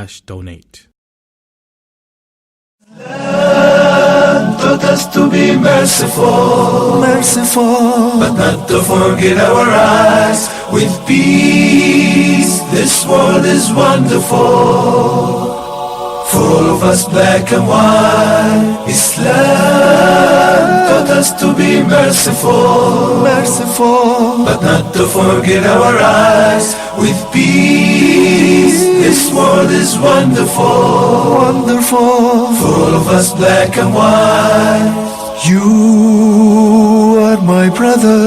GreensideDawah.com/donate. Taught us to be merciful, but not to forget our eyes. With peace, this world is wonderful. For all of us, black and white, Islam taught us to be merciful, but not to forget our eyes. With peace, this world is wonderful. For all of us, black and white. You are my brother,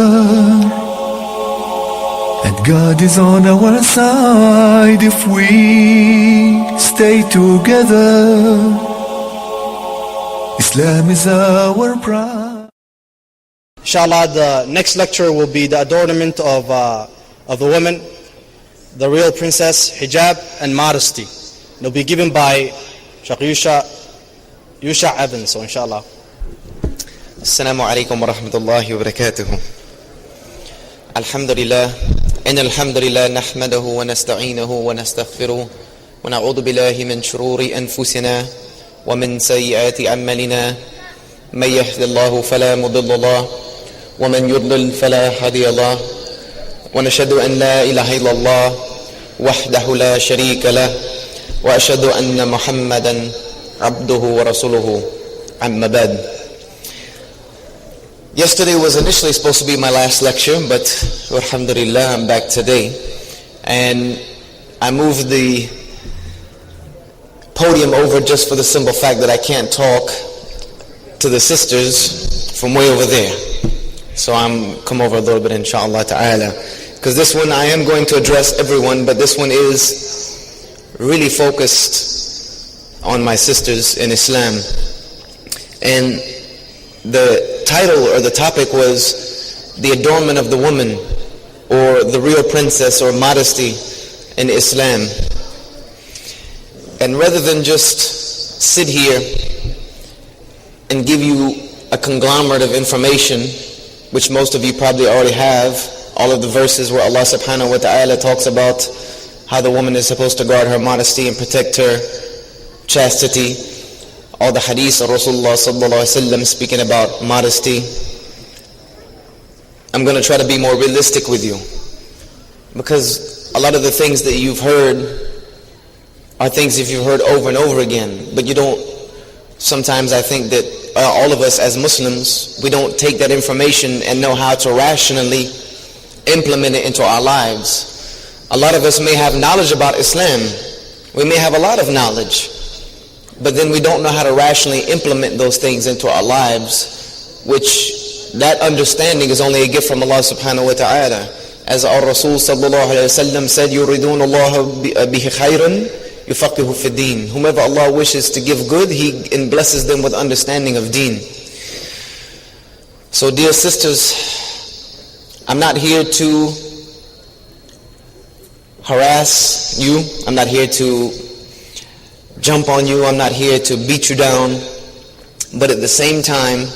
and God is on our side if we stay together. Islam is our pride. Inshallah, the next lecture will be the adornment of the woman, the real princess, hijab and modesty. It'll be given by Shaykh Yusha Evans, so inshallah. Assalamu alaikum wa rahmatullahi wa barakatuhu. Alhamdulillah. إن الحمد لله نحمده ونستعينه ونستغفره ونعوذ بالله من شرور أنفسنا ومن سيئات أعمالنا من يهد الله فلا مضل له ومن يضلل فلا هادي له ونشهد أن لا إله إلا الله وحده لا شريك له وأشهد أن محمدا عبده ورسوله أما بعد. Yesterday was initially supposed to be my last lecture, but alhamdulillah, I'm back today. And I moved the podium over just for the simple fact that I can't talk to the sisters from way over there. So I'm come over a little bit, inshallah ta'ala. Because this one I am going to address everyone, but this one is really focused on my sisters in Islam. And the title or the topic was the adornment of the woman, or the real princess, or modesty in Islam. And rather than just sit here and give you a conglomerate of information, which most of you probably already have, all of the verses where Allah subhanahu wa ta'ala talks about how the woman is supposed to guard her modesty and protect her chastity, all the hadiths of Rasulullah sallallahu alaihi wasallam speaking about modesty, I'm going to try to be more realistic with you, because a lot of the things that you've heard are things that you've heard over and over again, but you don't, sometimes I think that all of us as Muslims, we don't take that information and know how to rationally implement it into our lives. A lot of us may have knowledge about Islam, we may have a lot of knowledge, but then we don't know how to rationally implement those things into our lives, which that understanding is only a gift from Allah subhanahu wa ta'ala. As our Rasul sallallahu alayhi wa sallam said, يُرِدُونَ اللَّهَ بِهِ خَيْرًا يُفَقِّهُ فِي الدِّينِ. Whomever Allah wishes to give good, He blesses them with understanding of deen. So dear sisters, I'm not here to harass you, I'm not here to jump on you, I'm not here to beat you down, but at the same time,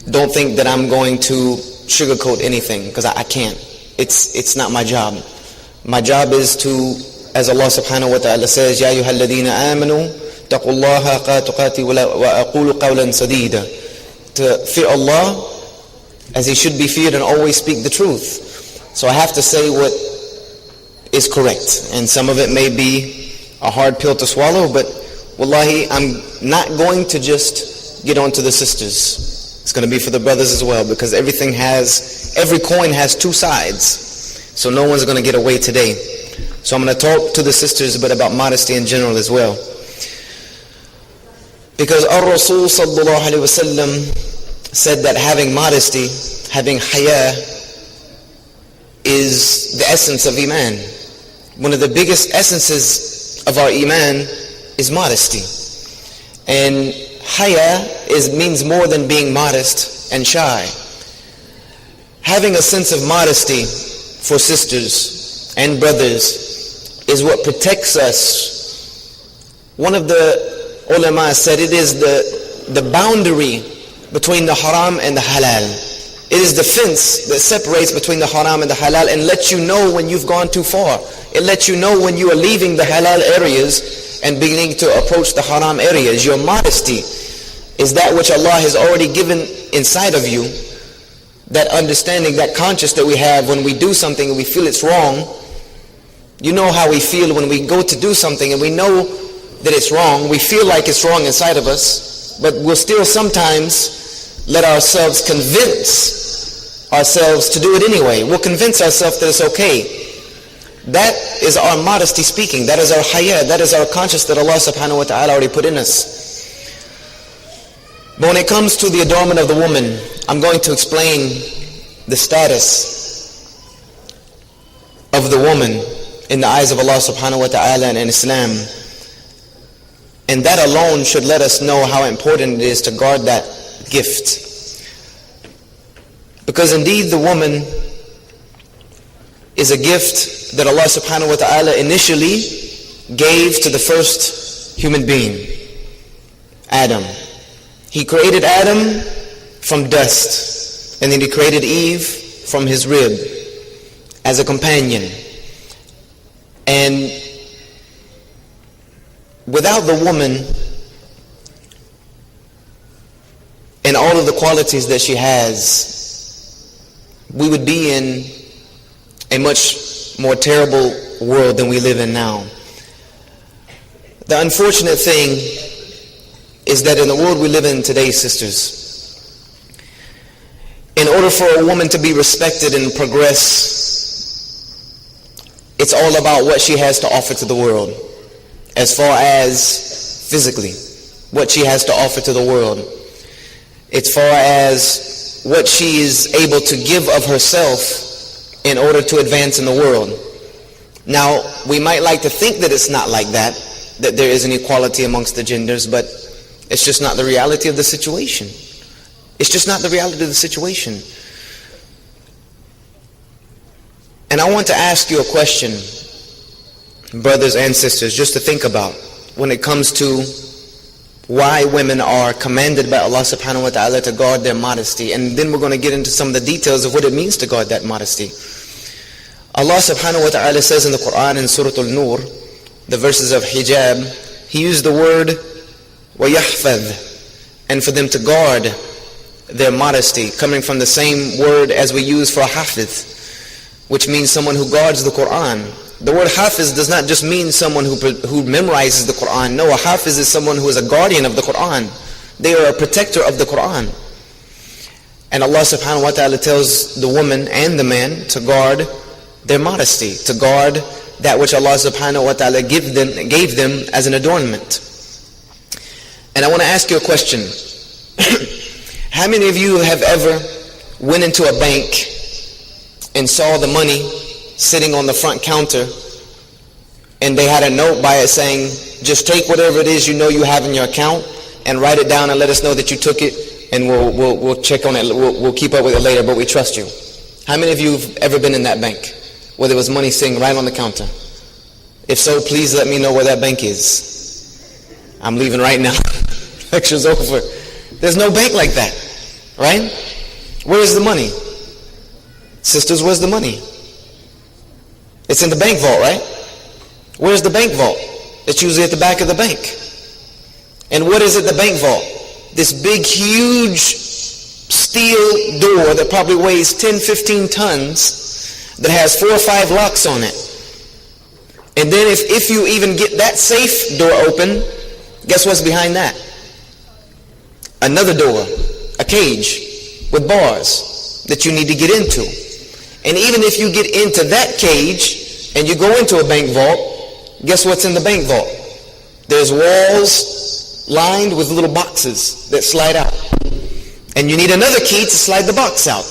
don't think that I'm going to sugarcoat anything, because I can't. It's not my job. My job is to, as Allah subhanahu wa ta'ala says, يَا أَيُّهَا الَّذِينَ آمَنُوا اتَّقُوا اللَّهَ حَقَّ تُقَاتِهِ وَأَقُولُوا قَوْلًا سَدِيدًا. To fear Allah as He should be feared and always speak the truth. So I have to say what is correct, and some of it may be a hard pill to swallow, but wallahi, I'm not going to just get on to the sisters. It's going to be for the brothers as well, because every coin has two sides. So no one's going to get away today. So I'm going to talk to the sisters, but about modesty in general as well. Because our Rasul sallallahu alaihi wasallam said that having modesty, having haya, is the essence of Iman. One of the biggest essences of our Iman is modesty. And haya means more than being modest and shy. Having a sense of modesty for sisters and brothers is what protects us. One of the ulama said it is the boundary between the haram and the halal. It is the fence that separates between the haram and the halal and lets you know when you've gone too far. It lets you know when you are leaving the halal areas and beginning to approach the haram areas. Your modesty is that which Allah has already given inside of you. That understanding, that conscience that we have when we do something and we feel it's wrong. You know how we feel when we go to do something and we know that it's wrong. We feel like it's wrong inside of us, but we'll still sometimes let ourselves convince ourselves to do it anyway. We'll convince ourselves that it's okay. That is our modesty speaking. That is our haya. That is our conscience that Allah subhanahu wa ta'ala already put in us. But when it comes to the adornment of the woman, I'm going to explain the status of the woman in the eyes of Allah subhanahu wa ta'ala and in Islam. And that alone should let us know how important it is to guard that gift. Because indeed the woman is a gift that Allah subhanahu wa ta'ala initially gave to the first human being, Adam. He created Adam from dust, and then He created Eve from his rib as a companion. And without the woman and all of the qualities that she has, we would be in a much more terrible world than we live in now. The unfortunate thing is that in the world we live in today, sisters, in order for a woman to be respected and progress, it's all about what she has to offer to the world, as far as physically, what she has to offer to the world, as far as what she is able to give of herself in order to advance in the world. Now, we might like to think that it's not like that there is an equality amongst the genders, but it's just not the reality of the situation. It's just not the reality of the situation. And I want to ask you a question, brothers and sisters, just to think about when it comes to why women are commanded by Allah subhanahu wa ta'ala to guard their modesty. And then we're going to get into some of the details of what it means to guard that modesty. Allah subhanahu wa ta'ala says in the Quran in Surah Al-Nur, the verses of hijab, He used the word وَيَحْفَظْ, and for them to guard their modesty, coming from the same word as we use for hafiz, which means someone who guards the Quran. The word hafiz does not just mean someone who memorizes the Quran. No, a hafiz is someone who is a guardian of the Quran. They are a protector of the Quran. And Allah subhanahu wa ta'ala tells the woman and the man to guard their modesty, to guard that which Allah subhanahu wa ta'ala gave them as an adornment. And I want to ask you a question. How many of you have ever went into a bank and saw the money sitting on the front counter and they had a note by it saying, just take whatever it is you know you have in your account and write it down and let us know that you took it, and we'll check on it, we'll keep up with it later, but we trust you. How many of you have ever been in that bank where there was money sitting right on the counter? If so, please let me know where that bank is. I'm leaving right now. Lecture's over. There's no bank like that, right? Where is the money? Sisters, where's the money? It's in the bank vault, right? Where's the bank vault? It's usually at the back of the bank. And what is at the bank vault? This big, huge steel door that probably weighs 10, 15 tons that has 4 or 5 locks on it. And then if you even get that safe door open, guess what's behind that? Another door, a cage with bars that you need to get into. And even if you get into that cage and you go into a bank vault, guess what's in the bank vault? There's walls lined with little boxes that slide out. And you need another key to slide the box out.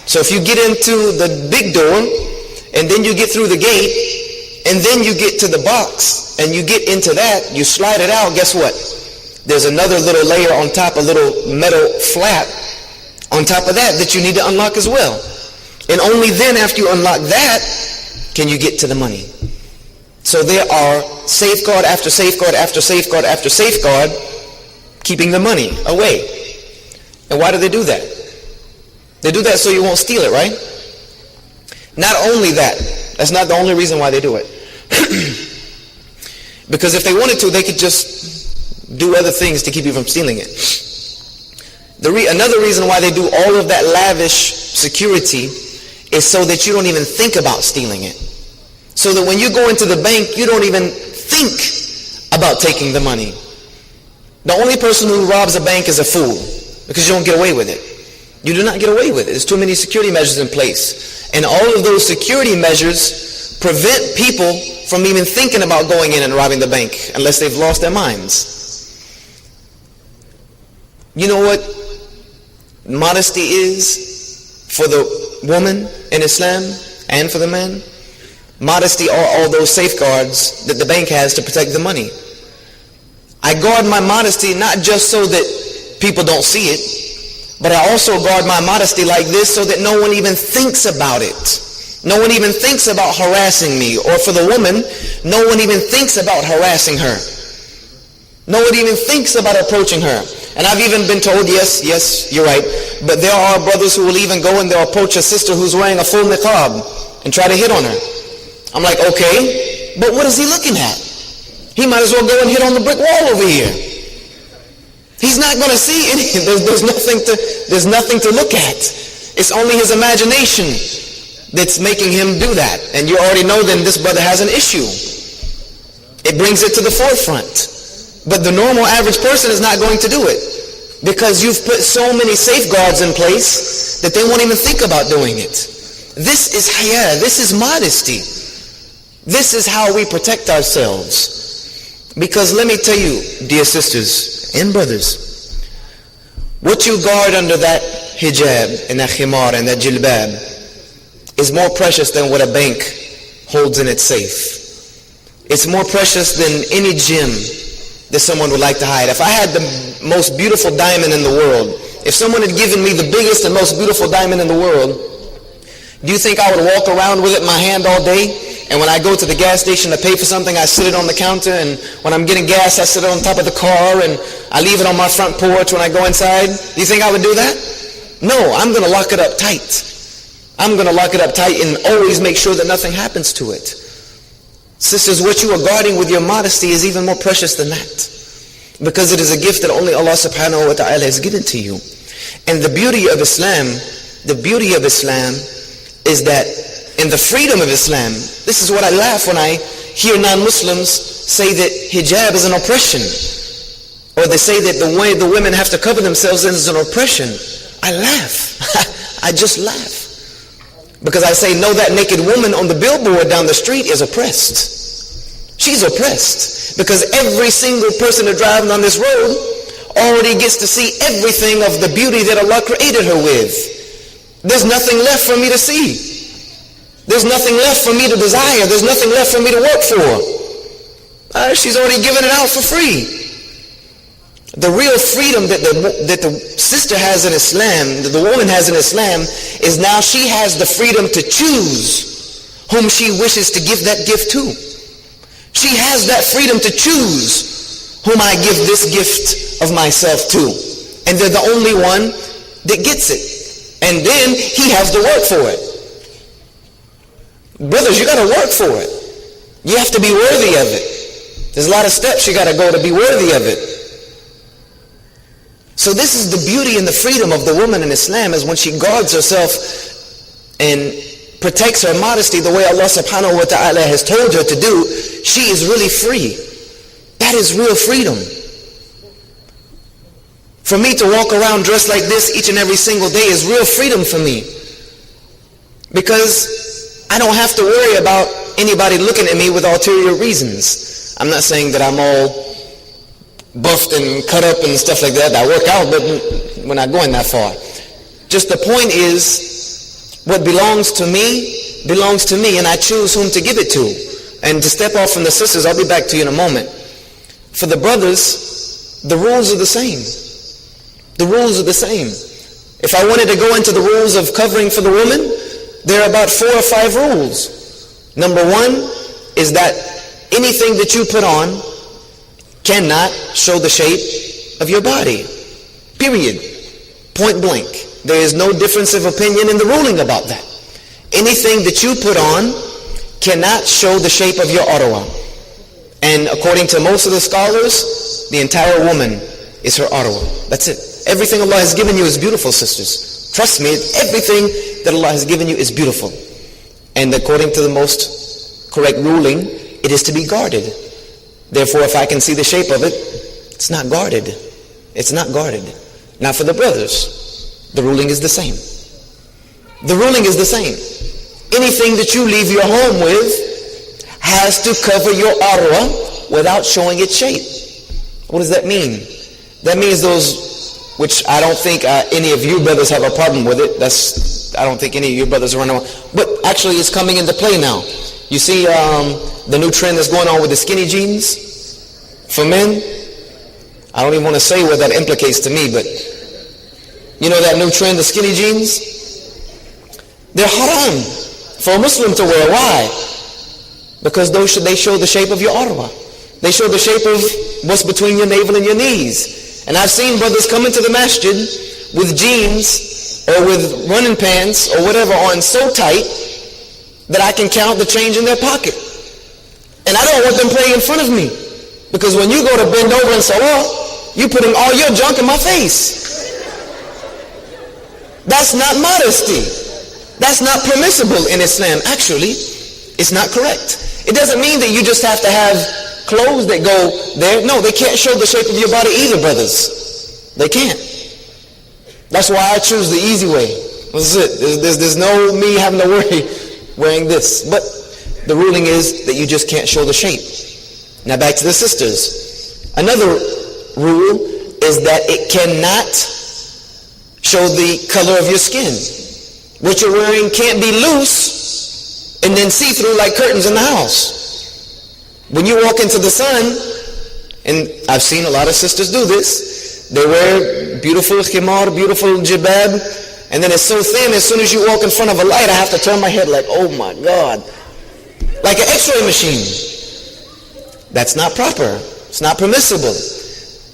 So if you get into the big door and then you get through the gate and then you get to the box and you get into that, you slide it out, guess what? There's another little layer on top, a little metal flap on top of that you need to unlock as well. And only then after you unlock that can you get to the money. So there are safeguard after safeguard after safeguard after safeguard keeping the money away. And why do they do that? They do that so you won't steal it, right? Not only that, that's not the only reason why they do it. Because if they wanted to, they could just do other things to keep you from stealing it. Another reason why they do all of that lavish security is so that you don't even think about stealing it. So that when you go into the bank, you don't even think about taking the money. The only person who robs a bank is a fool, because you don't get away with it. You do not get away with it. There's too many security measures in place. And all of those security measures prevent people from even thinking about going in and robbing the bank unless they've lost their minds. You know what modesty is for the woman in Islam and for the man? Modesty are all those safeguards that the bank has to protect the money. I guard my modesty not just so that people don't see it, but I also guard my modesty like this so that no one even thinks about it. No one even thinks about harassing me. Or for the woman, no one even thinks about harassing her. No one even thinks about approaching her. And I've even been told, yes, you're right, but there are brothers who will even go and they'll approach a sister who's wearing a full niqab and try to hit on her. I'm like, okay, but what is he looking at? He might as well go and hit on the brick wall over here. He's not going to see anything. There's nothing to look at. It's only his imagination that's making him do that. And you already know then this brother has an issue. It brings it to the forefront. But the normal average person is not going to do it, because you've put so many safeguards in place that they won't even think about doing it. This is haya. This is modesty. This is how we protect ourselves. Because let me tell you, dear sisters and brothers, what you guard under that hijab and that khimar and that jilbab is more precious than what a bank holds in its safe. It's more precious than any gem that someone would like to hide. If I had the most beautiful diamond in the world, if someone had given me the biggest and most beautiful diamond in the world, do you think I would walk around with it in my hand all day? And when I go to the gas station to pay for something, I sit it on the counter, and when I'm getting gas, I sit it on top of the car, and I leave it on my front porch when I go inside? Do you think I would do that? No, I'm going to lock it up tight. I'm going to lock it up tight and always make sure that nothing happens to it. Sisters, what you are guarding with your modesty is even more precious than that, because it is a gift that only Allah subhanahu wa ta'ala has given to you. And the beauty of Islam is that in the freedom of Islam, this is what I laugh when I hear non-Muslims say that hijab is an oppression, or they say that the way the women have to cover themselves is an oppression. I laugh. I just laugh. Because I say, no, that naked woman on the billboard down the street is oppressed. She's oppressed. Because every single person that driving on this road already gets to see everything of the beauty that Allah created her with. There's nothing left for me to see. There's nothing left for me to desire. There's nothing left for me to work for. She's already given it out for free. The real freedom that the sister has in Islam, that the woman has in Islam, is now she has the freedom to choose whom she wishes to give that gift to. She has that freedom to choose whom I give this gift of myself to. And they're the only one that gets it. And then he has to work for it. Brothers, you got to work for it. You have to be worthy of it. There's a lot of steps you got to go to be worthy of it. So this is the beauty and the freedom of the woman in Islam, is when she guards herself and protects her modesty the way Allah subhanahu wa ta'ala has told her to do, she is really free. That is real freedom. For me to walk around dressed like this each and every single day is real freedom for me. Because I don't have to worry about anybody looking at me with ulterior reasons. I'm not saying that I'm all buffed and cut up and stuff like that. I work out, but we're not going that far. Just the point is, what belongs to me, and I choose whom to give it to. And to step off from the sisters, I'll be back to you in a moment. For the brothers, the rules are the same. The rules are the same. If I wanted to go into the rules of covering for the woman, there are about 4 or 5 rules. Number 1 is that anything that you put on cannot show the shape of your body. Period. Point blank. There is no difference of opinion in the ruling about that. Anything that you put on cannot show the shape of your aurwa. And according to most of the scholars, the entire woman is her aurwa. That's it. Everything Allah has given you is beautiful, sisters. Trust me, everything that Allah has given you is beautiful. And according to the most correct ruling, it is to be guarded. Therefore, if I can see the shape of it, it's not guarded. It's not guarded. Now for the brothers, the ruling is the same. The ruling is the same. Anything that you leave your home with has to cover your aurwa without showing its shape. What does that mean? That means those, which I don't think any of you brothers have a problem with it. I don't think any of you brothers run around. But actually it's coming into play now. You see the new trend that's going on with the skinny jeans for men? I don't even want to say what that implicates to me, but you know that new trend, the skinny jeans? They're haram for a Muslim to wear. Why? Because they show the shape of your aurwa. They show the shape of what's between your navel and your knees. And I've seen brothers come into the masjid with jeans or with running pants or whatever on so tight that I can count the change in their pocket. And I don't want them praying in front of me. Because when you go to bend over in salah, you're putting all your junk in my face. That's not modesty. That's not permissible in Islam. Actually, it's not correct. It doesn't mean that you just have to have clothes that go there. No, they can't show the shape of your body either, brothers. They can't. That's why I choose the easy way. This is it. There's no me having to worry wearing this. But the ruling is that you just can't show the shape. Now back to the sisters. Another rule is that it cannot show the color of your skin. What you're wearing can't be loose and then see-through like curtains in the house. When you walk into the sun, and I've seen a lot of sisters do this, they wear beautiful khimar, beautiful jibab, and then it's so thin, as soon as you walk in front of a light, I have to turn my head like, oh my God. Like an x-ray machine. That's not proper. It's not permissible.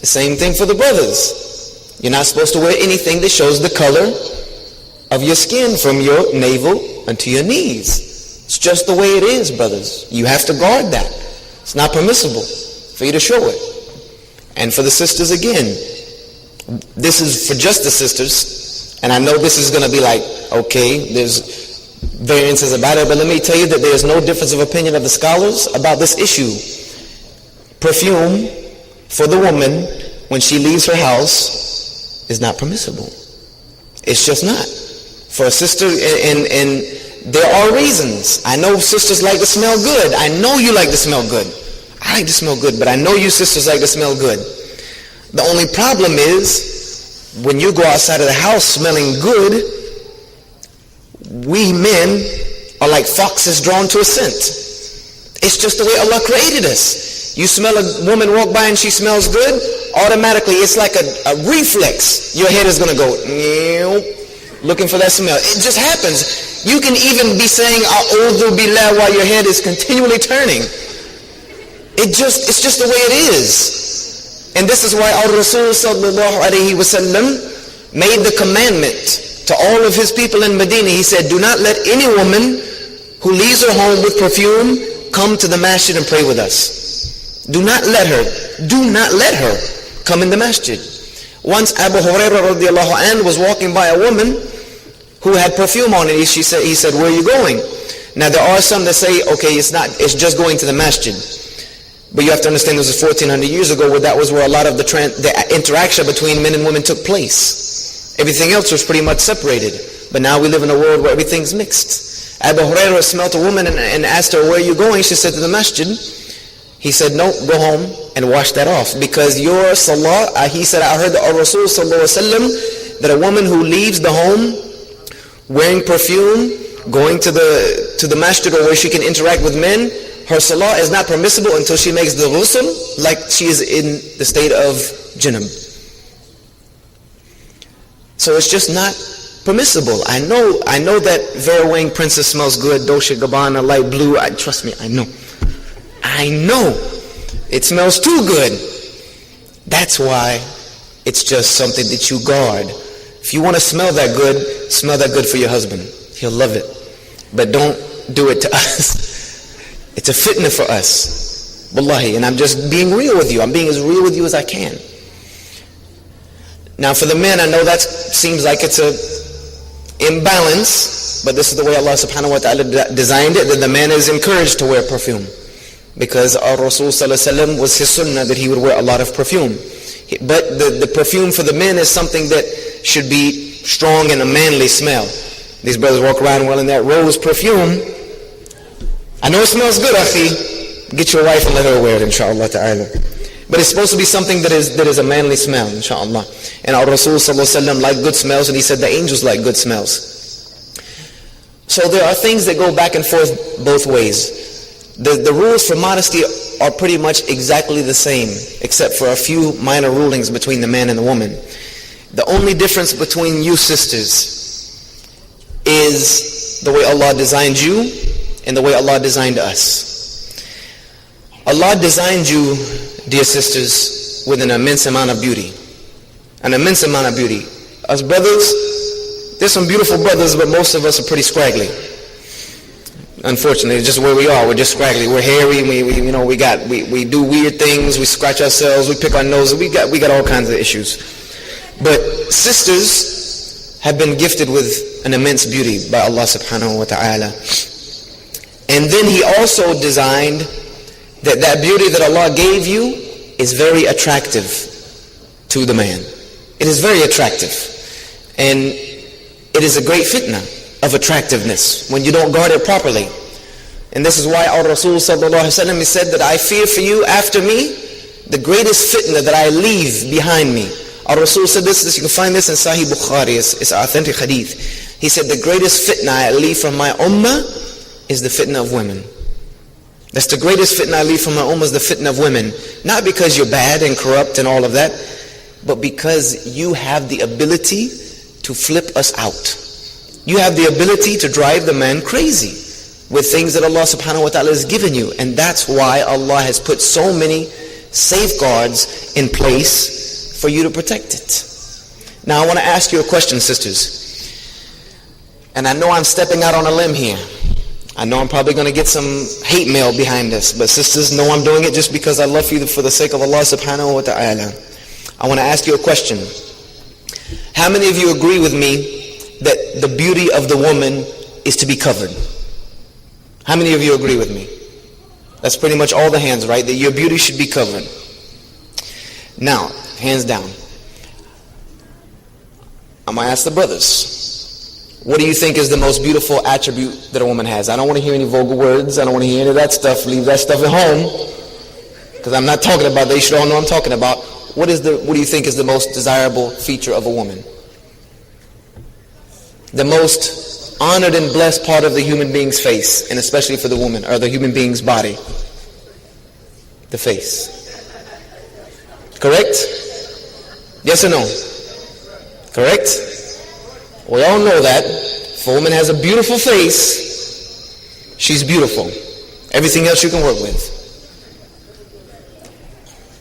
The same thing for the brothers. You're not supposed to wear anything that shows the color of your skin from your navel unto your knees. It's just the way it is, brothers. You have to guard that. It's not permissible for you to show it. And for the sisters again, this is for just the sisters, and I know this is going to be like, okay, there's variances about it, but let me tell you that there's no difference of opinion of the scholars about this issue. Perfume for the woman when she leaves her house is not permissible. It's just not. For a sister, and there are reasons. I know sisters like to smell good. I know you like to smell good. I like to smell good, but I know you sisters like to smell good. The only problem is, when you go outside of the house smelling good, we men are like foxes drawn to a scent. It's just the way Allah created us. You smell a woman walk by and she smells good, automatically it's like a reflex. Your head is going to go, looking for that smell. It just happens. You can even be saying, A'udhu Billah, while your head is continually turning. It's just the way it is. And this is why our Rasul sallallahu alayhi wa sallam made the commandment to all of his people in Medina. He said, do not let any woman who leaves her home with perfume come to the masjid and pray with us. Do not let her come in the masjid. Once Abu Hurairah radiallahu anhu was walking by a woman who had perfume on it. He said, where are you going? Now there are some that say, okay, it's just going to the masjid. But you have to understand this was 1400 years ago, where that was where a lot of the interaction between men and women took place. Everything else was pretty much separated. But now we live in a world where everything's mixed. Abu Hurairah smelt a woman and asked her, where are you going? She said, to the masjid. He said, no, go home and wash that off. Because your salah, he said, I heard the Rasul sallallahu alaihi wasallam that a woman who leaves the home wearing perfume, going to the masjid or where she can interact with men, her salah is not permissible until she makes the ghusl, like she is in the state of junub. So it's just not permissible. I know that Vera Wang Princess smells good, Dolce & Gabbana, light blue. Trust me, I know. It smells too good. That's why it's just something that you guard. If you want to smell that good for your husband. He'll love it. But don't do it to us. It's a fitna for us. Wallahi. And I'm just being real with you. I'm being as real with you as I can. Now for the men, I know that seems like it's a imbalance, but this is the way Allah subhanahu wa ta'ala designed it, that the man is encouraged to wear perfume. Because our Rasul sallallahu alaihi wasallam was his sunnah that he would wear a lot of perfume. But the perfume for the men is something that should be strong and a manly smell. These brothers walk around wearing that rose perfume. I know it smells good, akhi. Get your wife and let her wear it, inshallah ta'ala. But it's supposed to be something that is a manly smell, inshallah. And our Rasul sallallahu alaihi wasallam liked good smells, and he said the angels like good smells. So there are things that go back and forth both ways. The rules for modesty are pretty much exactly the same, except for a few minor rulings between the man and the woman. The only difference between you sisters is the way Allah designed you and the way Allah designed us. Allah designed you, dear sisters, with an immense amount of beauty. An immense amount of beauty. Us brothers, there's some beautiful brothers, but most of us are pretty scraggly. Unfortunately, it's just where we are. We're just scraggly. We're hairy. We do weird things. We scratch ourselves. We pick our noses. We got all kinds of issues. But sisters have been gifted with an immense beauty by Allah subhanahu wa ta'ala. And then He also designed that beauty that Allah gave you is very attractive to the man. It is very attractive. And it is a great fitna of attractiveness when you don't guard it properly. And this is why our Rasul sallallahu alaihi wasallam said that I fear for you after me the greatest fitna that I leave behind me. Our Rasul said this, you can find this in Sahih Bukhari, it's authentic hadith. He said the greatest fitna I leave from my ummah is the fitna of women. That's the greatest fitna I leave from my ummah is the fitna of women. Not because you're bad and corrupt and all of that, but because you have the ability to flip us out. You have the ability to drive the man crazy with things that Allah subhanahu wa ta'ala has given you. And that's why Allah has put so many safeguards in place for you to protect it. Now I want to ask you a question, sisters. And I know I'm stepping out on a limb here. I know I'm probably going to get some hate mail behind us. But sisters, know I'm doing it just because I love you for the sake of Allah subhanahu wa ta'ala. I want to ask you a question. How many of you agree with me that the beauty of the woman is to be covered? How many of you agree with me? That's pretty much all the hands, right? That your beauty should be covered. Now, hands down. I'm going to ask the brothers. What do you think is the most beautiful attribute that a woman has? I don't want to hear any vulgar words. I don't want to hear any of that stuff. Leave that stuff at home. Because I'm not talking about that. You should all know what I'm talking about. What do you think is the most desirable feature of a woman? The most honored and blessed part of the human being's face, and especially for the woman, or the human being's body. The face. Correct? Yes or no? Correct? We all know that. If a woman has a beautiful face, she's beautiful. Everything else you can work with.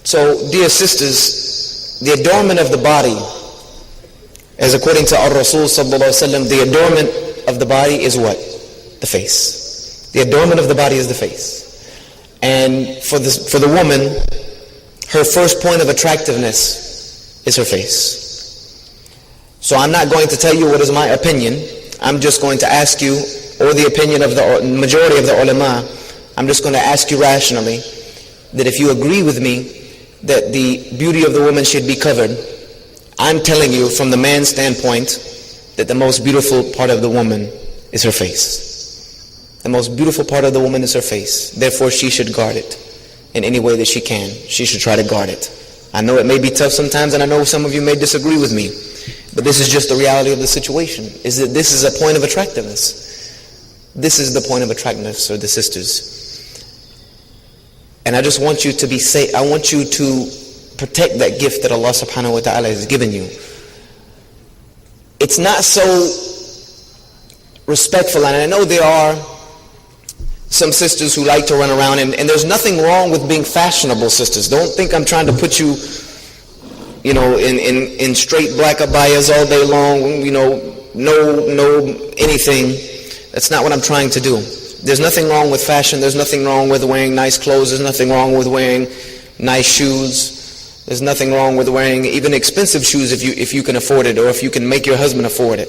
So, dear sisters, the adornment of the body, as according to our Rasul sallallahu alaihi wasallam, the adornment of the body is what? The face. The adornment of the body is the face. And for the woman, her first point of attractiveness is her face. So I'm not going to tell you what is my opinion. I'm just going to ask you, or the opinion of the majority of the ulama, I'm just going to ask you rationally, that if you agree with me that the beauty of the woman should be covered, I'm telling you from the man's standpoint that the most beautiful part of the woman is her face. The most beautiful part of the woman is her face. Therefore she should guard it in any way that she can. She should try to guard it. I know it may be tough sometimes, and I know some of you may disagree with me, but this is just the reality of the situation, is that this is a point of attractiveness. This is the point of attractiveness for the sisters. And I just want you to be safe. I want you to protect that gift that Allah subhanahu wa ta'ala has given you. It's not so respectful, and I know there are some sisters who like to run around, and there's nothing wrong with being fashionable, sisters. Don't think I'm trying to put you in straight black abayas all day long, no anything. That's not what I'm trying to do. There's nothing wrong with fashion. There's nothing wrong with wearing nice clothes. There's nothing wrong with wearing nice shoes. There's nothing wrong with wearing even expensive shoes if you can afford it, or if you can make your husband afford it.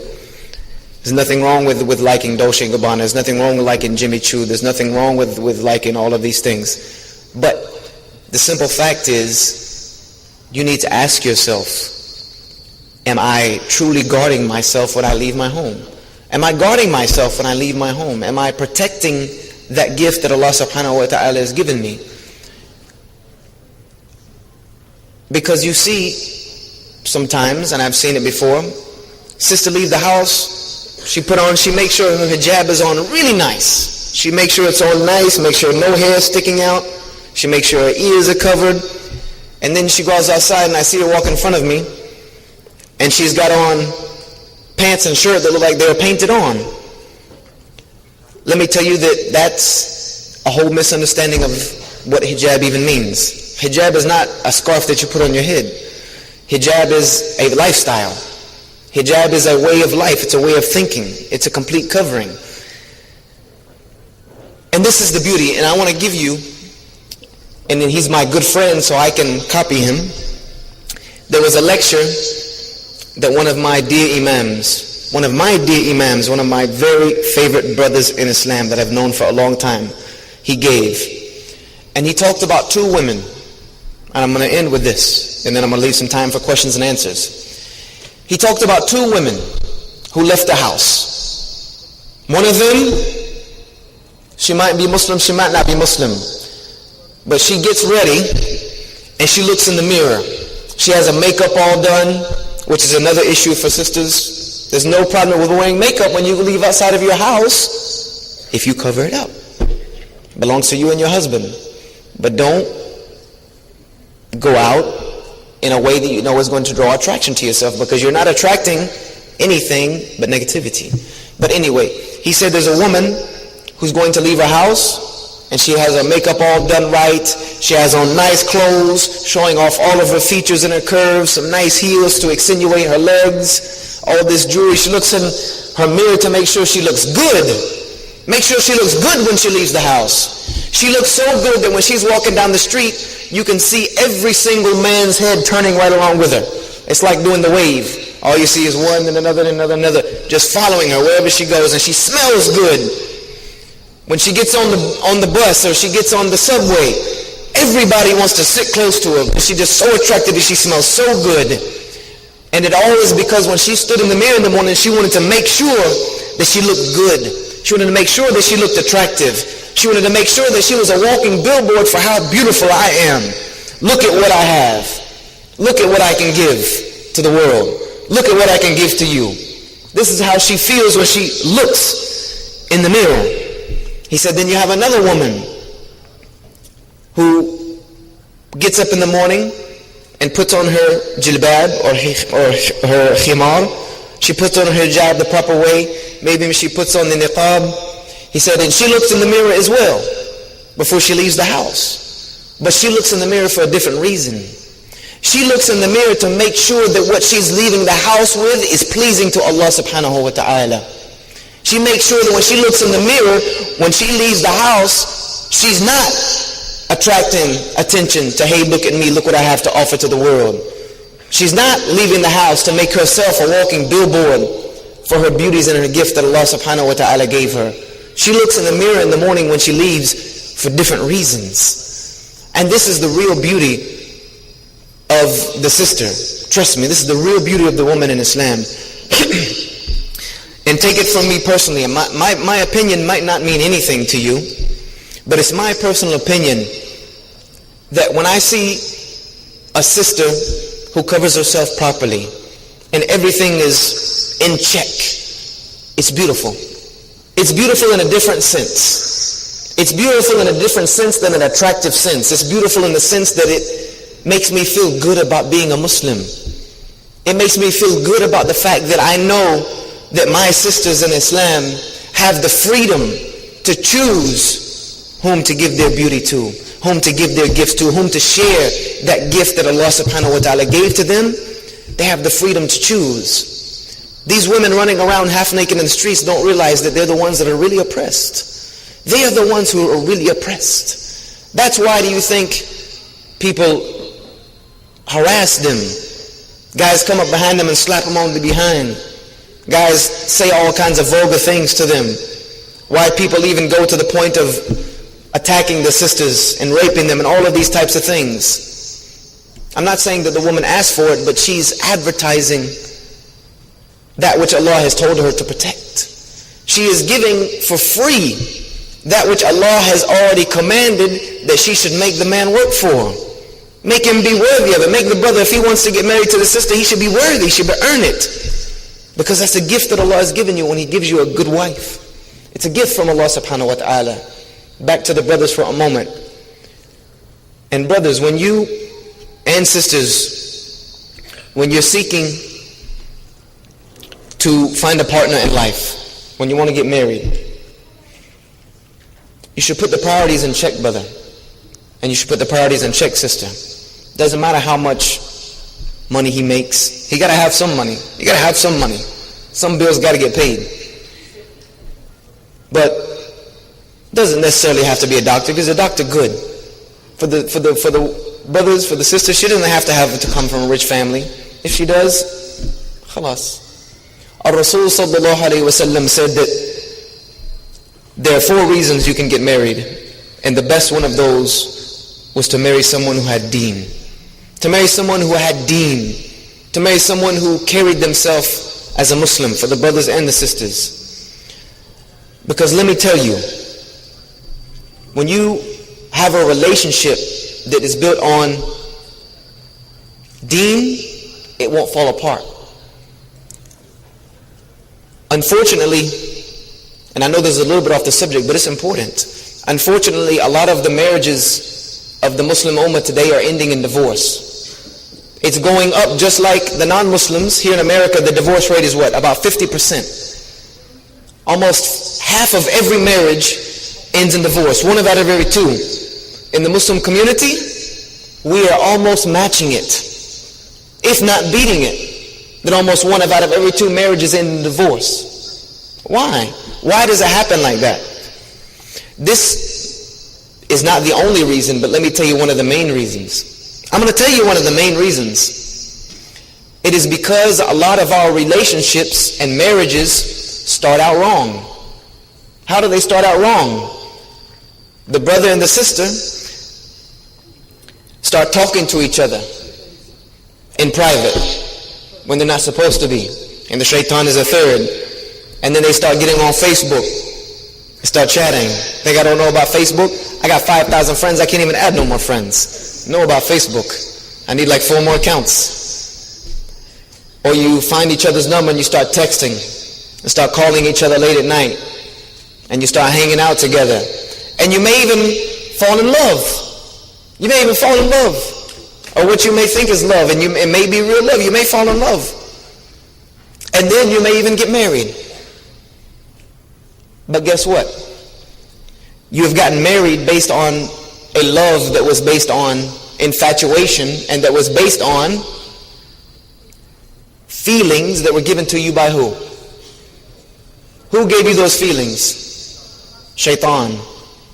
There's nothing wrong with liking Dolce & Gabbana. There's nothing wrong with liking Jimmy Choo. There's nothing wrong with liking all of these things. But the simple fact is, you need to ask yourself, am I truly guarding myself when I leave my home? Am I guarding myself when I leave my home? Am I protecting that gift that Allah subhanahu wa ta'ala has given me? Because you see, sometimes, and I've seen it before, sister leave the house, she makes sure her hijab is on really nice. She makes sure it's on nice, make sure no hair is sticking out. She makes sure her ears are covered. And then she goes outside and I see her walk in front of me, and she's got on pants and shirt that look like they were painted on. Let me tell you that that's a whole misunderstanding of what hijab even means. Hijab is not a scarf that you put on your head. Hijab is a lifestyle. Hijab is a way of life. It's a way of thinking. It's a complete covering. And this is the beauty. And I want to give you, and then he's my good friend so I can copy him. There was a lecture that one of my dear imams, one of my very favorite brothers in Islam that I've known for a long time, he gave. And he talked about two women. And I'm going to end with this, and then I'm going to leave some time for questions and answers. He talked about two women who left the house. One of them, she might be Muslim, she might not be Muslim. But she gets ready, and she looks in the mirror. She has her makeup all done, which is another issue for sisters. There's no problem with wearing makeup when you leave outside of your house, if you cover it up. It belongs to you and your husband. But don't go out in a way that you know is going to draw attraction to yourself, because you're not attracting anything but negativity. But anyway, he said there's a woman who's going to leave her house, and she has her makeup all done right. She has on nice clothes, showing off all of her features and her curves, some nice heels to accentuate her legs, all this jewelry. She looks in her mirror to make sure she looks good. Make sure she looks good when she leaves the house. She looks so good that when she's walking down the street, you can see every single man's head turning right along with her. It's like doing the wave. All you see is one and another and another and another, just following her wherever she goes, and she smells good. When she gets on the bus or she gets on the subway, everybody wants to sit close to her. She's just so attractive that she smells so good. And it all is because when she stood in the mirror in the morning, she wanted to make sure that she looked good. She wanted to make sure that she looked attractive. She wanted to make sure that she was a walking billboard for how beautiful I am. Look at what I have. Look at what I can give to the world. Look at what I can give to you. This is how she feels when she looks in the mirror. He said, then you have another woman who gets up in the morning and puts on her jilbab or her khimar. She puts on her hijab the proper way. Maybe she puts on the niqab. He said, and she looks in the mirror as well before she leaves the house. But she looks in the mirror for a different reason. She looks in the mirror to make sure that what she's leaving the house with is pleasing to Allah subhanahu wa ta'ala. She makes sure that when she looks in the mirror, when she leaves the house, she's not attracting attention to, hey, look at me, look what I have to offer to the world. She's not leaving the house to make herself a walking billboard for her beauties and her gift that Allah subhanahu wa ta'ala gave her. She looks in the mirror in the morning when she leaves for different reasons. And this is the real beauty of the sister. Trust me, this is the real beauty of the woman in Islam. And take it from me personally, and my opinion might not mean anything to you, but it's my personal opinion that when I see a sister who covers herself properly and everything is in check, it's beautiful. It's beautiful in a different sense. It's beautiful in a different sense than an attractive sense. It's beautiful in the sense that it makes me feel good about being a Muslim. It makes me feel good about the fact that I know that my sisters in Islam have the freedom to choose whom to give their beauty to, whom to give their gifts to, whom to share that gift that Allah subhanahu wa ta'ala gave to them, they have the freedom to choose. These women running around half naked in the streets don't realize that they're the ones that are really oppressed. They are the ones who are really oppressed. That's why do you think people harass them? Guys come up behind them and slap them on the behind. Guys say all kinds of vulgar things to them. Why people even go to the point of attacking the sisters and raping them and all of these types of things. I'm not saying that the woman asked for it, but she's advertising that which Allah has told her to protect. She is giving for free that which Allah has already commanded that she should make the man work for. Make him be worthy of it. Make the brother, if he wants to get married to the sister, he should be worthy, he should earn it. Because that's a gift that Allah has given you when He gives you a good wife. It's a gift from Allah subhanahu wa ta'ala. Back to the brothers for a moment. And brothers, when you, and sisters, when you're seeking to find a partner in life, when you want to get married, you should put the priorities in check, brother. And you should put the priorities in check, sister. Doesn't matter how much money he makes. He got to have some money. You got to have some money. Some bills got to get paid. But doesn't necessarily have to be a doctor, because a doctor good. For the brothers, for the sisters, she doesn't have to come from a rich family. If she does, khalas. Ar-Rasul sallallahu alayhi wa sallam said that there are 4 reasons you can get married, and the best one of those was to marry someone who had deen. To marry someone who had deen. To marry someone who carried themselves as a Muslim, for the brothers and the sisters. Because let me tell you, when you have a relationship that is built on deen, it won't fall apart. Unfortunately, and I know this is a little bit off the subject, but it's important. Unfortunately, a lot of the marriages of the Muslim Ummah today are ending in divorce. It's going up just like the non-Muslims. Here in America, the divorce rate is what? About 50%. Almost half of every marriage ends in divorce. 1 out of every 2. In the Muslim community, we are almost matching it, if not beating it. That almost 1 out of every 2 marriages end in divorce. Why? Why does it happen like that? This is not the only reason, but let me tell you one of the main reasons. I'm going to tell you one of the main reasons. It is because a lot of our relationships and marriages start out wrong. How do they start out wrong? The brother and the sister start talking to each other in private when they're not supposed to be. And the shaitan is a third. And then they start getting on Facebook. They start chatting. Think I don't know about Facebook? I got 5,000 friends. I can't even add no more friends. Know about Facebook. I need like 4 more accounts. Or you find each other's number and you start texting and start calling each other late at night. And you start hanging out together. And you may even fall in love. You may even fall in love. Or what you may think is love. And it may be real love. You may fall in love. And then you may even get married. But guess what? You have gotten married based on a love that was based on infatuation, and that was based on feelings that were given to you by who? Who gave you those feelings? Shaitan.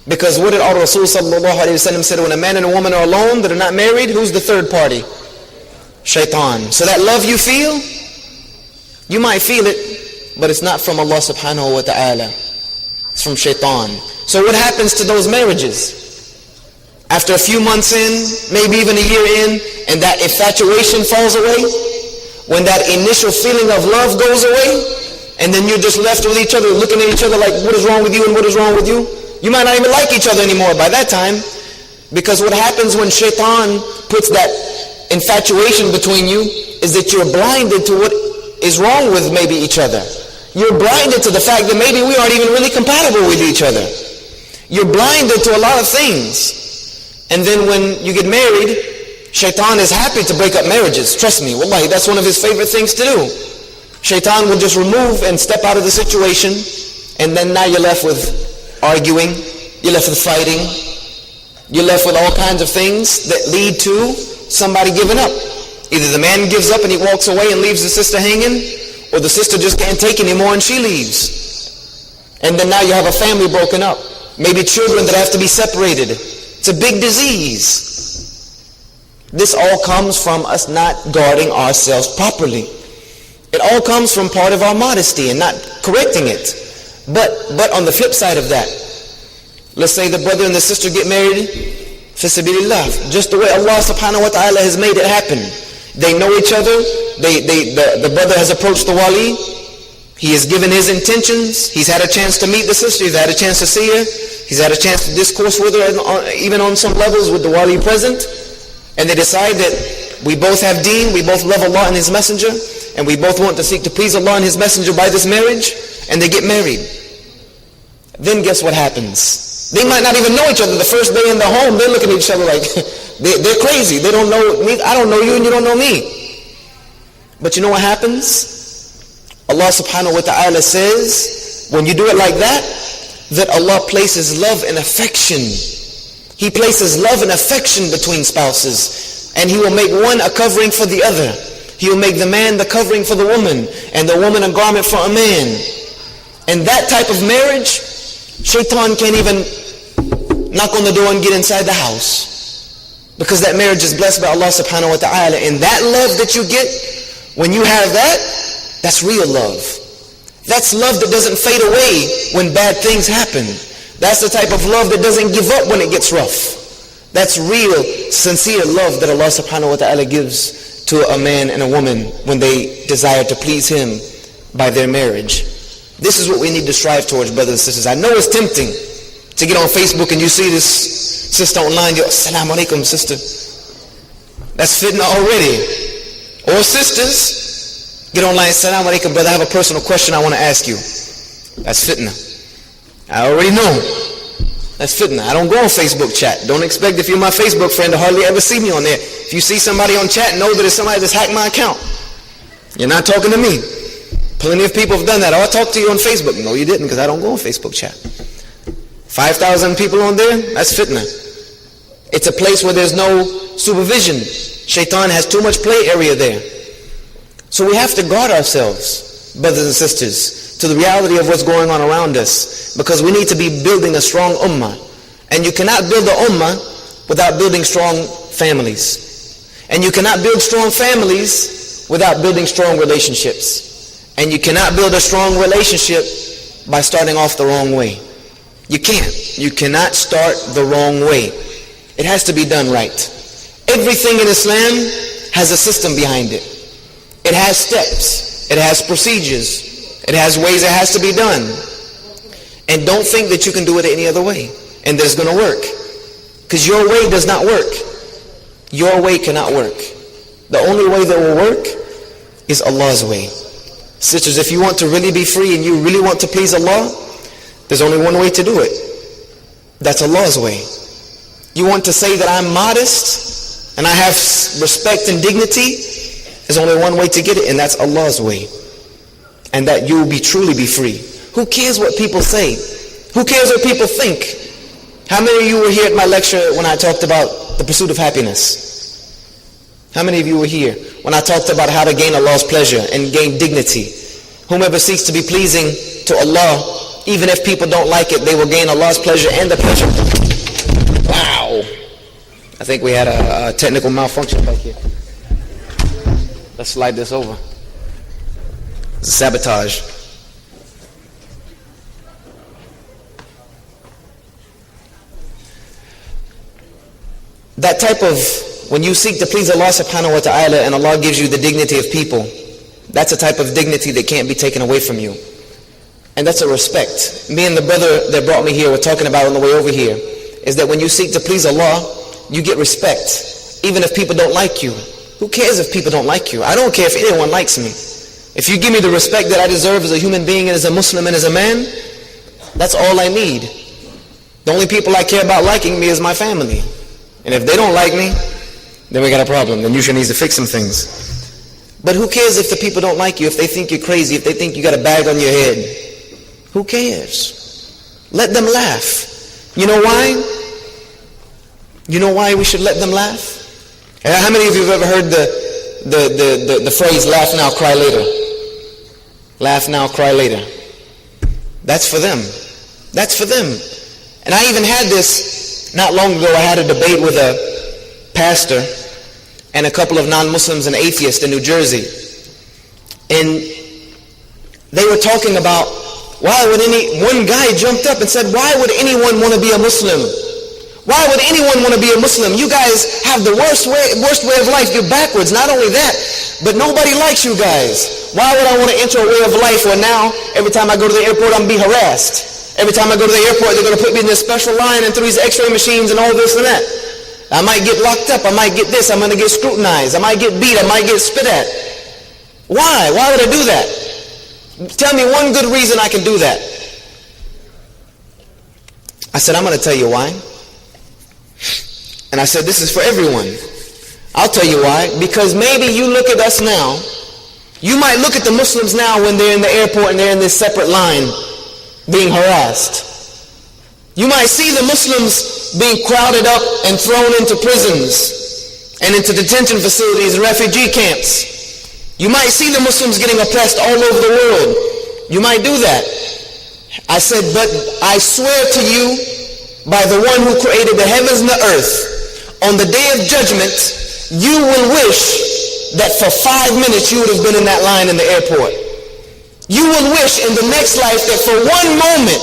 Because what did our Rasul sallallahu alayhi wa sallam said? When a man and a woman are alone that are not married, who's the third party? Shaitan. So that love you feel, you might feel it, but it's not from Allah subhanahu wa ta'ala. It's from Shaitan. So what happens to those marriages? After a few months in, maybe even a year in, and that infatuation falls away, when that initial feeling of love goes away, and then you're just left with each other, looking at each other like, what is wrong with you and what is wrong with you? You might not even like each other anymore by that time. Because what happens when Shaitan puts that infatuation between you is that you're blinded to what is wrong with maybe each other. You're blinded to the fact that maybe we aren't even really compatible with each other. You're blinded to a lot of things. And then when you get married, Shaitan is happy to break up marriages. Trust me, wallahi, that's one of his favorite things to do. Shaitan will just remove and step out of the situation, and then now you're left with arguing, you're left with fighting, You're left with all kinds of things that lead to somebody giving up. Either the man gives up and he walks away and leaves the sister hanging, or the sister just can't take anymore and she leaves. And then now you have a family broken up. Maybe children that have to be separated. It's a big disease. This all comes from us not guarding ourselves properly. It all comes from part of our modesty and not correcting it. But on the flip side of that, let's say the brother and the sister get married, fisabilillah, just the way Allah subhanahu wa ta'ala has made it happen. They know each other, the brother has approached the wali, he has given his intentions, he's had a chance to meet the sister, he's had a chance to see her, he's had a chance to discourse with her, even on some levels with the wali present, and they decide that we both have deen, we both love Allah and His Messenger, and we both want to seek to please Allah and His Messenger by this marriage, and they get married. Then guess what happens? They might not even know each other. The first day in the home, they're looking at each other like, they're crazy. They don't know me, I don't know you, and you don't know me. But you know what happens? Allah subhanahu wa ta'ala says, when you do it like that Allah places love and affection. He places love and affection between spouses. And He will make one a covering for the other. He will make the man the covering for the woman, and the woman a garment for a man. And that type of marriage, shaitan can't even knock on the door and get inside the house. Because that marriage is blessed by Allah subhanahu wa ta'ala. And that love that you get, when you have that, that's real love. That's love that doesn't fade away when bad things happen. That's the type of love that doesn't give up when it gets rough. That's real, sincere love that Allah subhanahu wa ta'ala gives to a man and a woman when they desire to please Him by their marriage. This is what we need to strive towards, brothers and sisters. I know it's tempting to get on Facebook and you see this sister online, you go, Assalamu alaikum, sister. That's fitna already. Or sisters, get online, Assalamu alaikum, brother, I have a personal question I want to ask you. That's fitna. I already know. That's fitna. I don't go on Facebook chat. Don't expect if you're my Facebook friend to hardly ever see me on there. If you see somebody on chat, know that it's somebody that's hacked my account. You're not talking to me. Plenty of people have done that. Oh, I talked to you on Facebook. No, you didn't, because I don't go on Facebook chat. 5,000 people on there, that's fitna. It's a place where there's no supervision. Shaitan has too much play area there. So we have to guard ourselves, brothers and sisters, to the reality of what's going on around us, because we need to be building a strong ummah. And you cannot build an ummah without building strong families. And you cannot build strong families without building strong relationships. And you cannot build a strong relationship by starting off the wrong way. You can't. You cannot start the wrong way. It has to be done right. Everything in Islam has a system behind it. It has steps. It has procedures. It has ways it has to be done. And don't think that you can do it any other way and that it's going to work. Because your way does not work. Your way cannot work. The only way that will work is Allah's way. Sisters, if you want to really be free and you really want to please Allah, there's only one way to do it. That's Allah's way. You want to say that I'm modest and I have respect and dignity, there's only one way to get it, and that's Allah's way. And that you will truly be free. Who cares what people say? Who cares what people think? How many of you were here at my lecture when I talked about the pursuit of happiness? How many of you were here when I talked about how to gain Allah's pleasure and gain dignity? Whomever seeks to be pleasing to Allah, even if people don't like it, they will gain Allah's pleasure and the pleasure. Wow! I think we had a technical malfunction back here. Let's slide this over. It's a sabotage. That type of, when you seek to please Allah subhanahu wa ta'ala and Allah gives you the dignity of people, that's a type of dignity that can't be taken away from you. And that's a respect. Me and the brother that brought me here were talking about on the way over here, is that when you seek to please Allah, you get respect, even if people don't like you. Who cares if people don't like you? I don't care if anyone likes me. If you give me the respect that I deserve as a human being and as a Muslim and as a man, that's all I need. The only people I care about liking me is my family. And if they don't like me, then we got a problem. Then you should need to fix some things. But who cares if the people don't like you, if they think you're crazy, if they think you got a bag on your head? Who cares? Let them laugh. You know why? You know why we should let them laugh? And how many of you have ever heard the phrase, laugh now, cry later? Laugh now, cry later. That's for them. That's for them. And I even had this, not long ago, I had a debate with a pastor and a couple of non-Muslims and atheists in New Jersey. And they were talking about, one guy jumped up and said, why would anyone want to be a Muslim? Why would anyone want to be a Muslim? You guys have the worst way of life. You're backwards. Not only that, but nobody likes you guys. Why would I want to enter a way of life where now, every time I go to the airport, I'm being harassed? Every time I go to the airport, they're going to put me in this special line and through these x-ray machines and all this and that. I might get locked up. I might get this. I'm going to get scrutinized. I might get beat. I might get spit at. Why? Why would I do that? Tell me one good reason I can do that. I said, I'm going to tell you why. And I said, this is for everyone. I'll tell you why. Because maybe you look at us now. You might look at the Muslims now when they're in the airport and they're in this separate line being harassed. You might see the Muslims being crowded up and thrown into prisons and into detention facilities and refugee camps. You might see the Muslims getting oppressed all over the world. You might do that. I said, but I swear to you by the one who created the heavens and the earth, on the day of judgment, you will wish that for 5 minutes you would have been in that line in the airport. You will wish in the next life that for 1 moment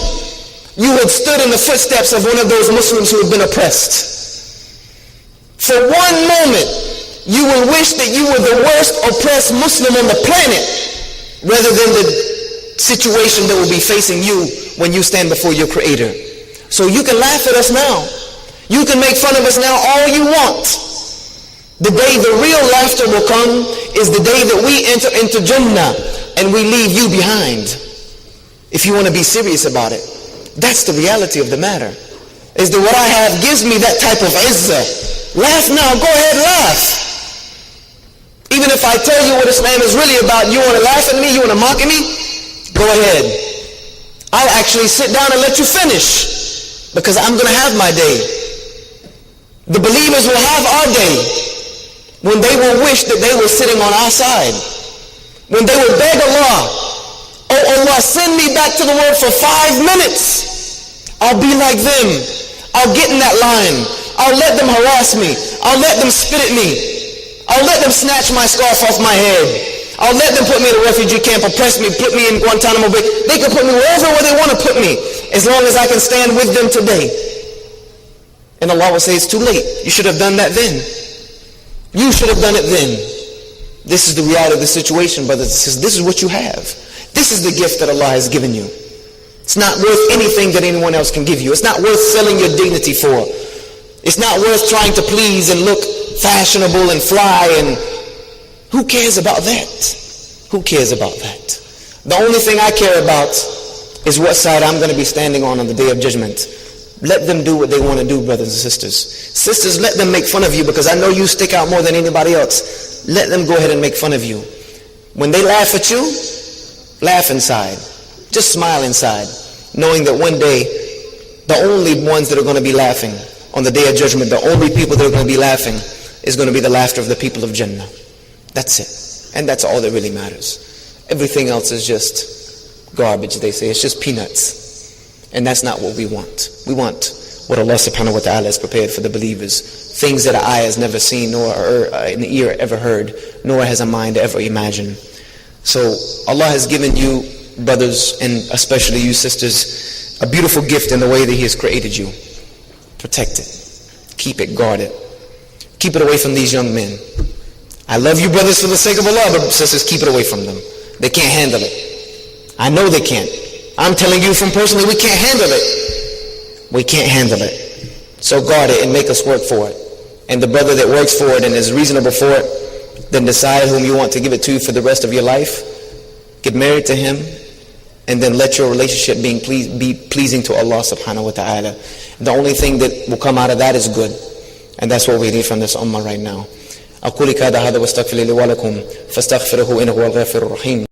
you had stood in the footsteps of one of those Muslims who had been oppressed. For 1 moment you will wish that you were the worst oppressed Muslim on the planet rather than the situation that will be facing you when you stand before your Creator. So you can laugh at us now. You can make fun of us now all you want. The day the real laughter will come is the day that we enter into Jannah and we leave you behind. If you want to be serious about it. That's the reality of the matter. Is that what I have gives me that type of izzah. Laugh now. Go ahead, laugh. Even if I tell you what Islam is really about, you want to laugh at me, you want to mock at me, go ahead. I'll actually sit down and let you finish because I'm going to have my day. The believers will have our day when they will wish that they were sitting on our side. When they will beg Allah, oh Allah, send me back to the world for 5 minutes. I'll be like them. I'll get in that line. I'll let them harass me. I'll let them spit at me. I'll let them snatch my scarf off my head. I'll let them put me in a refugee camp, oppress me, put me in Guantanamo Bay. They can put me wherever they want to put me, as long as I can stand with them today. And Allah will say, it's too late. You should have done that then. You should have done it then. This is the reality of the situation, brothers and sisters. This is what you have. This is the gift that Allah has given you. It's not worth anything that anyone else can give you. It's not worth selling your dignity for. It's not worth trying to please and look fashionable and fly, and who cares about that? Who cares about that? The only thing I care about is what side I'm going to be standing on the day of judgment. Let them do what they want to do, brothers and sisters. Sisters, let them make fun of you because I know you stick out more than anybody else. Let them go ahead and make fun of you. When they laugh at you, laugh inside. Just smile inside, knowing that one day, the only ones that are going to be laughing on the day of judgment, the only people that are going to be laughing is going to be the laughter of the people of Jannah. That's it. And that's all that really matters. Everything else is just garbage, they say. It's just peanuts. And that's not what we want. We want what Allah subhanahu wa ta'ala has prepared for the believers. Things that an eye has never seen, nor an ear ever heard, nor has a mind ever imagined. So Allah has given you, brothers, and especially you sisters, a beautiful gift in the way that He has created you. Protect it. Keep it, guard it. Keep it away from these young men. I love you, brothers, for the sake of Allah, but sisters, keep it away from them. They can't handle it. I know they can't. I'm telling you from personally, we can't handle it. We can't handle it. So guard it and make us work for it. And the brother that works for it and is reasonable for it, then decide whom you want to give it to for the rest of your life. Get married to him, and then let your relationship be pleasing to Allah subhanahu wa ta'ala. The only thing that will come out of that is good. And that's what we need from this ummah right now. أقول هذا واستغفر لي ولكم فاستغفروه إنه هو الغفور الرحيم.